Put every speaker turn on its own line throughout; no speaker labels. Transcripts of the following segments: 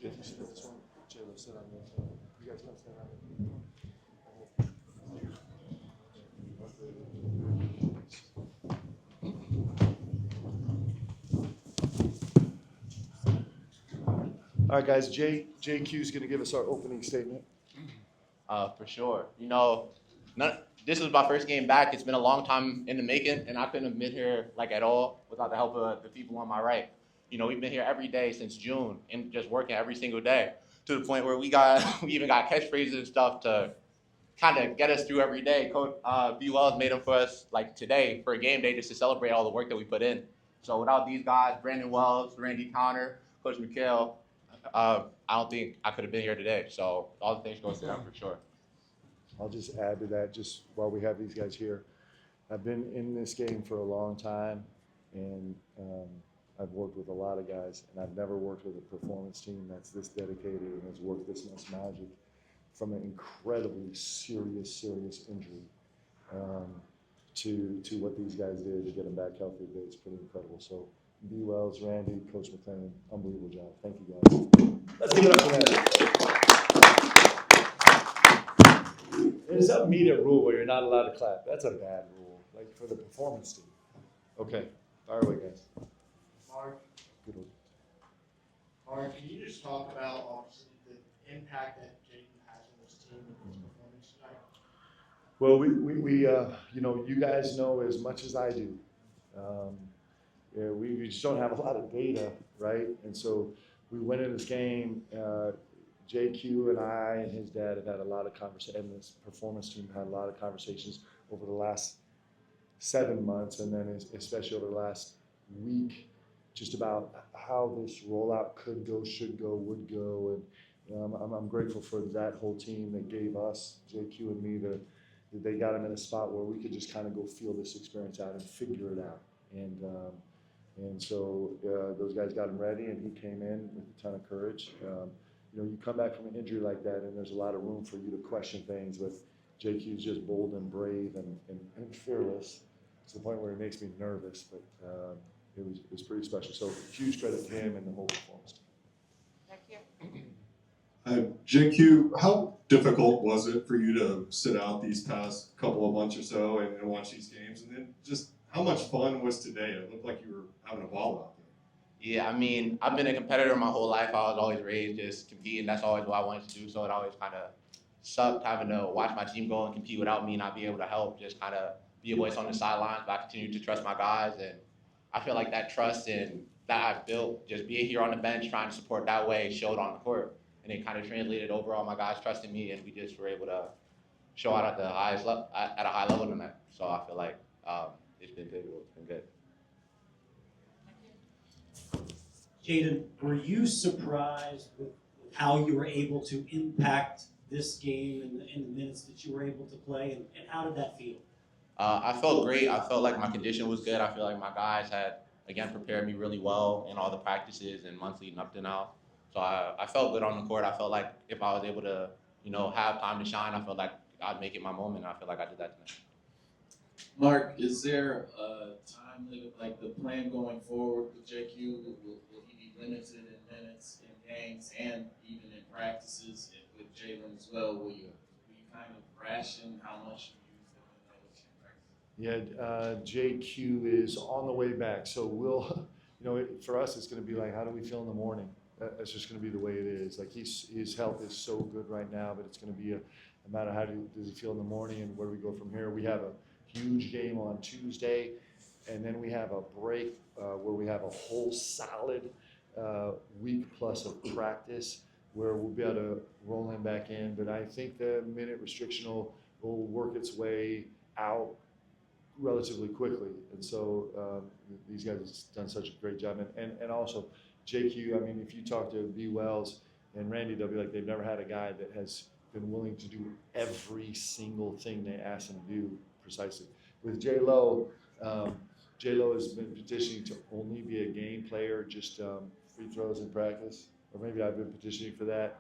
If you sit at this one, Jaylen, sit on this. You guys come stand on All right, guys. JQ is going to give us our opening statement.
For sure. This was my first game back. It's been a long time in the making, and I couldn't have been here at all without the help of the people on my right. We've been here every day since June and just working every single day to the point where we even got catchphrases and stuff to kind of get us through every day. Coach B. Wells made them for us today for a game day just to celebrate all the work that we put in. So without these guys, Brandon Wells, Randy Connor, Coach McHale, I don't think I could have been here today. So all the things go to them for sure.
I'll just add to that, just while we have these guys here. I've been in this game for a long time, and I've worked with a lot of guys, and I've never worked with a performance team that's this dedicated and has worked this much magic from an incredibly serious injury to what these guys did to get them back healthy. It's pretty incredible. So, B. Wells, Randy, Coach McLean, unbelievable job. Thank you, guys. Let's give it up for that. There's a media rule where you're not allowed to clap. That's a bad rule, for the performance team. Okay, fire away, guys.
Mark,
Good one.
Mark, can you just talk about obviously the impact that Jayden has on this team and his performance tonight?
Well, we you guys know as much as I do. We just don't have a lot of data, right? And so we went in this game. JQ and I and his dad have had a lot of conversations, and this performance team had a lot of conversations over the last 7 months, and then especially over the last week, just about how this rollout could go, should go, would go, and I'm grateful for that whole team that gave us, JQ and me, that they got him in a spot where we could just kind of go feel this experience out and figure it out, and so those guys got him ready, and he came in with a ton of courage. You come back from an injury like that, and there's a lot of room for you to question things. But JQ's just bold and brave and fearless to the point where it makes me nervous. But it was pretty special. So huge credit to him and the whole performance team.
Thank you. JQ, how difficult was it for you to sit out these past couple of months or so and watch these games? And then just how much fun was today? It looked like you were having a ball out there.
Yeah, I've been a competitor my whole life. I was always raised just competing. That's always what I wanted to do. So it always kind of sucked having to watch my team go and compete without me, not be able to help, just kind of be a voice on the sidelines. But I continue to trust my guys, and I feel like that trust and that I've built, just being here on the bench, trying to support that way, showed on the court, and it kind of translated overall. My guys trusted me, and we just were able to show out at the highest level, at a high level tonight. So I feel like it's been good. It's been good.
Jayden, were you surprised with how you were able to impact this game in the minutes that you were able to play, and how did that feel?
I felt great. I felt like my condition was good. I feel like my guys had, again, prepared me really well in all the practices and months leading up to now. So I felt good on the court. I felt like if I was able to, have time to shine, I felt like I'd make it my moment. I feel like I did that tonight.
Mark, is there a time limit, like the plan going forward with JQ? Will he be limited in minutes in games and even in practices? And with Jaylen as well, will you kind of ration how much you use them in practice?
Yeah, JQ is on the way back. So we'll, for us, it's going to be like, how do we feel in the morning? That's just going to be the way it is. Like his health is so good right now, but it's going to be a matter of how does he feel in the morning and where do we go from here. We have a huge game on Tuesday, and then we have a break where we have a whole solid week plus of practice where we'll be able to roll him back in. But I think the minute restriction will work its way out relatively quickly. And so these guys have done such a great job. And also, JQ, if you talk to B. Wells and Randy, they'll be like, they've never had a guy that has been willing to do every single thing they asked him to do precisely. With J. Lowe has been petitioning to only be a game player, just free throws in practice, or maybe I've been petitioning for that.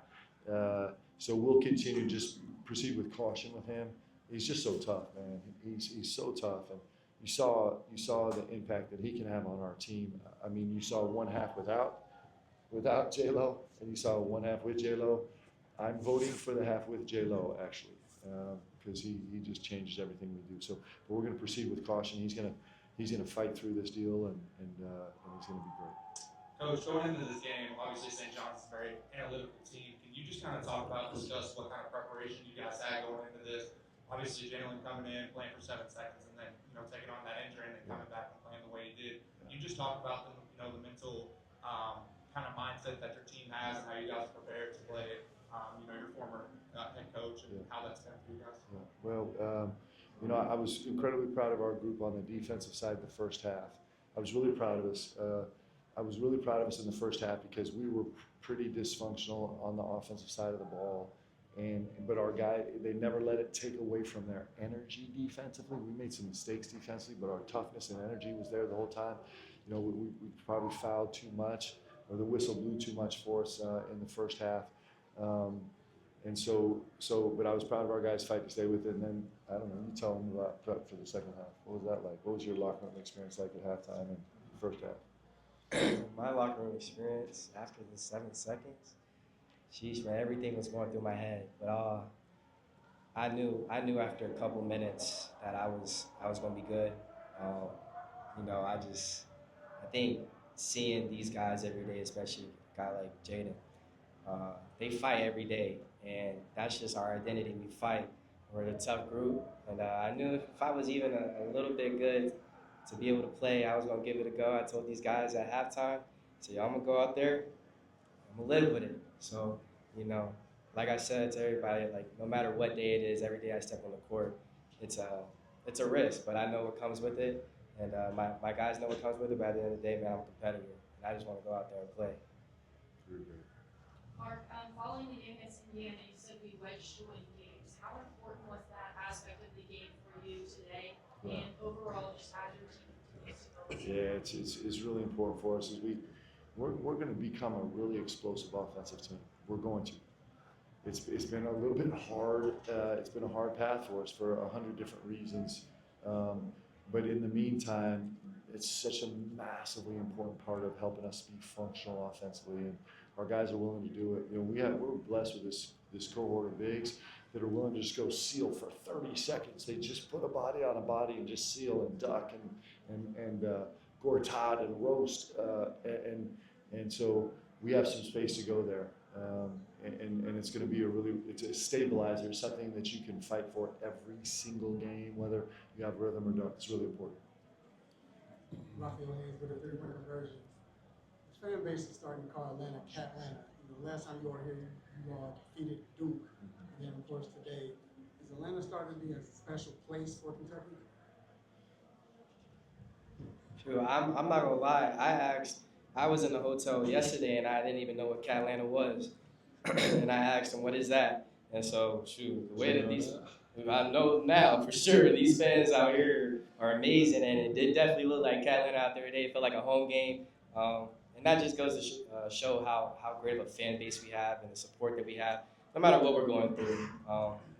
So we'll continue to just proceed with caution with him. He's just so tough, man. He's so tough, and you saw the impact that he can have on our team. You saw one half without, without J-Lo, and you saw one half with J-Lo. I'm voting for the half with J-Lo, actually, because he just changes everything we do. So, but we're going to proceed with caution. He's going to fight through this deal, and he's going to be great.
Coach, going into this game, obviously St. John's is a very analytical team. Can you just kind of talk about, discuss what kind of preparation you guys had going into this? Obviously, Jalen coming in, playing for 7 seconds, and then taking on that injury and then coming back and playing the way he did. Can you just talk about the mental kind of mindset that your team has and how you guys are prepared to play, your former head coach and how that's been for you guys?
Yeah. Well, I was incredibly proud of our group on the defensive side the first half. I was really proud of us. In the first half because we were pretty dysfunctional on the offensive side of the ball, but our guy, they never let it take away from their energy defensively. We made some mistakes defensively, but our toughness and energy was there the whole time. We probably fouled too much, or the whistle blew too much for us in the first half. But I was proud of our guys' fight to stay with it. And then, I don't know, you tell them about prep for the second half. What was that like? What was your locker room experience like at halftime and first half?
My locker room experience after the 7 seconds, sheesh, man, everything was going through my head. But I knew after a couple minutes that I was going to be good. I think seeing these guys every day, especially a guy like Jayden, they fight every day, and that's just our identity. We fight. We're a tough group, and I knew if I was even a little bit good to be able to play, I was going to give it a go. I told these guys at halftime, I'm going to go out there, I'm going to live with it. So, like I said to everybody, like no matter what day it is, every day I step on the court, it's a risk, but I know what comes with it, and my guys know what comes with it, but at the end of the day, man, I'm a competitor, and I just want to go out there and play.
Very great.
Mark, following the game against Indiana, you said we wedged to win games. How important was that aspect of the game for you today?
Yeah.
And overall, just as your team continues to go?
Yeah, it's really important for us. We're going to become a really explosive offensive team. We're going to. It's been a little bit hard. It's been a hard path for us for 100 different reasons. But in the meantime, it's such a massively important part of helping us be functional offensively, and our guys are willing to do it. We're blessed with this cohort of bigs that are willing to just go seal for 30 seconds. They just put a body on a body and just seal and duck and gortat and roast, and so we have some space to go there. And it's going to be it's a stabilizer, something that you can fight for every single game, whether you have rhythm or don't. It's really important.
Raphael Hayes with a 3-point conversion. The fan base is starting to call Atlanta Catlanta. Last time you were here, you defeated Duke. And then, of course, today. Is Atlanta starting to be a special place for Kentucky?
True, I'm not going to lie. I was in the hotel yesterday, and I didn't even know what Catlanta was. And I asked them, what is that? And so, the way that I know now for sure, these fans out here are amazing, and it did definitely look like Catlanta out there today. It felt like a home game. And that just goes to show how great of a fan base we have and the support that we have, no matter what we're going through.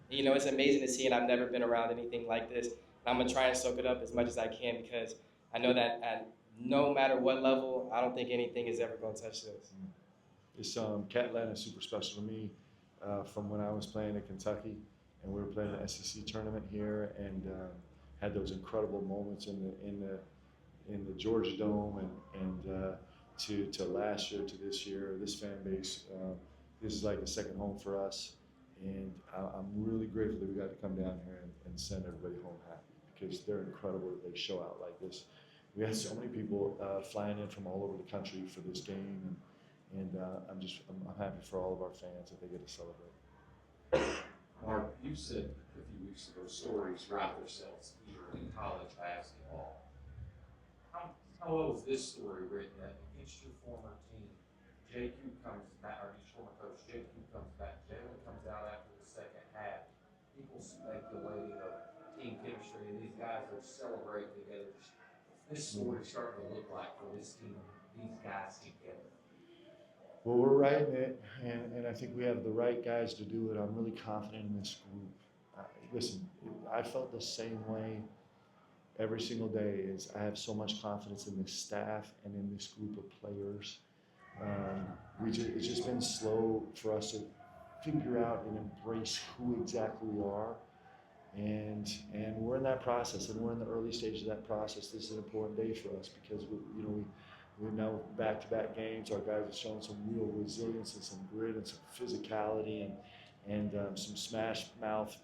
It's amazing to see, and I've never been around anything like this. And I'm going to try and soak it up as much as I can because I know that no matter what level, I don't think anything is ever going to touch this.
This Catlanta is super special to me from when I was playing in Kentucky, and we were playing the SEC tournament here, and had those incredible moments in the Georgia Dome, and to last year to this year, this fan base. This is like a second home for us, and I'm really grateful that we got to come down here and send everybody home happy because they're incredible that they show out like this. We had so many people flying in from all over the country for this game, and I'm happy for all of our fans that they get to celebrate.
Mark, you said a few weeks ago stories write themselves here in college basketball. How well was this story written against your former team? JQ comes back, or his former coach, JQ comes back, Jalen comes out after the second half. People speculating of team chemistry, and these guys are celebrating together. This story starting to look like for this team, these guys together.
Well, we're writing it, and I think we have the right guys to do it. I'm really confident in this group. Listen, I felt the same way every single day. I have so much confidence in this staff and in this group of players. it's just been slow for us to figure out and embrace who exactly we are. And we're in that process, and we're in the early stages of that process. This is an important day for us because we're now back-to-back games. Our guys have shown some real resilience and some grit and some physicality and some smash mouth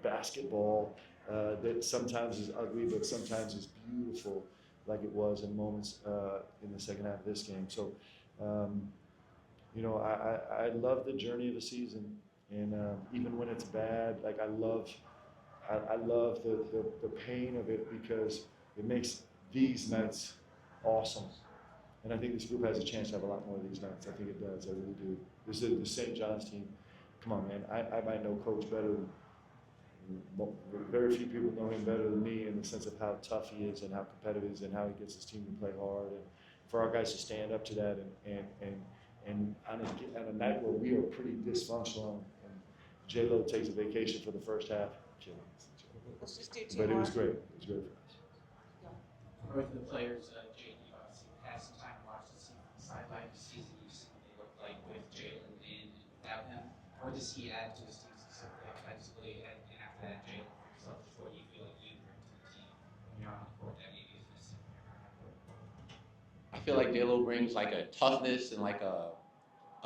basketball that sometimes is ugly, but sometimes is beautiful, like it was in moments in the second half of this game. So, I love the journey of the season, and even when it's bad, like I love the pain of it because it makes these nights awesome. And I think this group has a chance to have a lot more of these nights. I think it does. I really do. This is the St. John's team. Come on, man. I might know Coach better than very few people know him better than me in the sense of how tough he is and how competitive he is and how he gets his team to play hard. And for our guys to stand up to that and on a night where we are pretty dysfunctional and J-Lo takes a vacation for the first half.
Let's just do two
But it
more.
was great. It was great for us.
Or for the players, Jayden, you obviously had some time to watch the sideline this season. You've seen what they look like with Jalen and without him. What does he add to his team specifically, offensively, and after that, Jalen himself, just what you feel like you bring to the team when you're on the court that maybe is missing?
I feel like J-Lo brings like a toughness and like a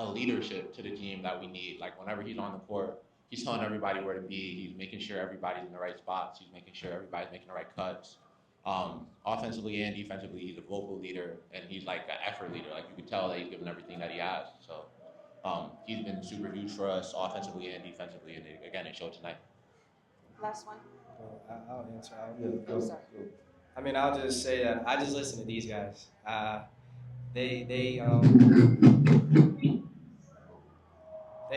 leadership to the team that we need. Like whenever he's on the court, he's telling everybody where to be. He's making sure everybody's in the right spots. He's making sure everybody's making the right cuts. Offensively and defensively, he's a vocal leader, and he's like an effort leader. Like you can tell that he's given everything that he has. So he's been super huge for us offensively and defensively, and again, it showed tonight.
Last one.
I'll answer.
Oh, sorry.
I mean, I'll just say that I just listen to these guys. They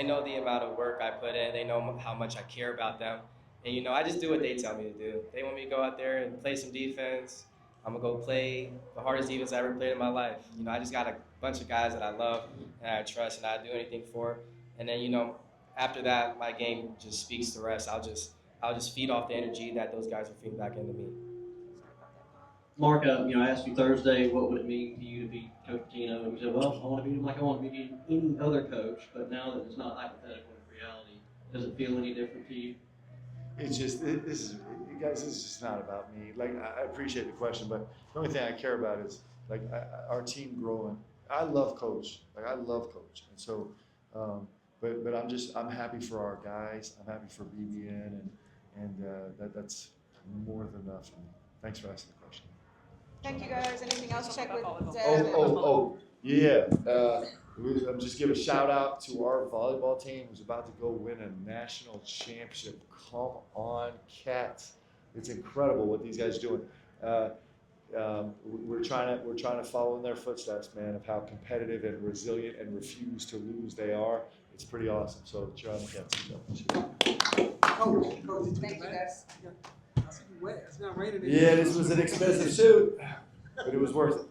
know the amount of work I put in. They know how much I care about them. And, I just do what they tell me to do. They want me to go out there and play some defense. I'm going to go play the hardest defense I ever played in my life. I just got a bunch of guys that I love and I trust and I'd do anything for. And then, after that, my game just speaks the rest. I'll just feed off the energy that those guys are feeding back into me.
Mark, I asked you Thursday, what would it mean to you to be Coach Pitino? And you said, well, I want to be like I want to be any other coach, but now that it's not hypothetical, it's reality, does it feel any different to you?
It's just, this is just not about me. Like, I appreciate the question, but the only thing I care about is, like, our team growing. I love Coach. Like, I love Coach. And so, but I'm happy for our guys. I'm happy for BBN, and that's more than enough for me. Thanks for asking the question.
Thank you guys. Anything else? Check with Deb.
Yeah. I'm just give a shout out to our volleyball team who's about to go win a national championship. Come on, Cats! It's incredible what these guys are doing. We're trying to follow in their footsteps, man, of how competitive and resilient and refuse to lose they are. It's pretty awesome. So cheer on the Cats.
Coach,
Thank you guys.
It's not raining.
Yeah, this was an expensive suit, but it was worth it.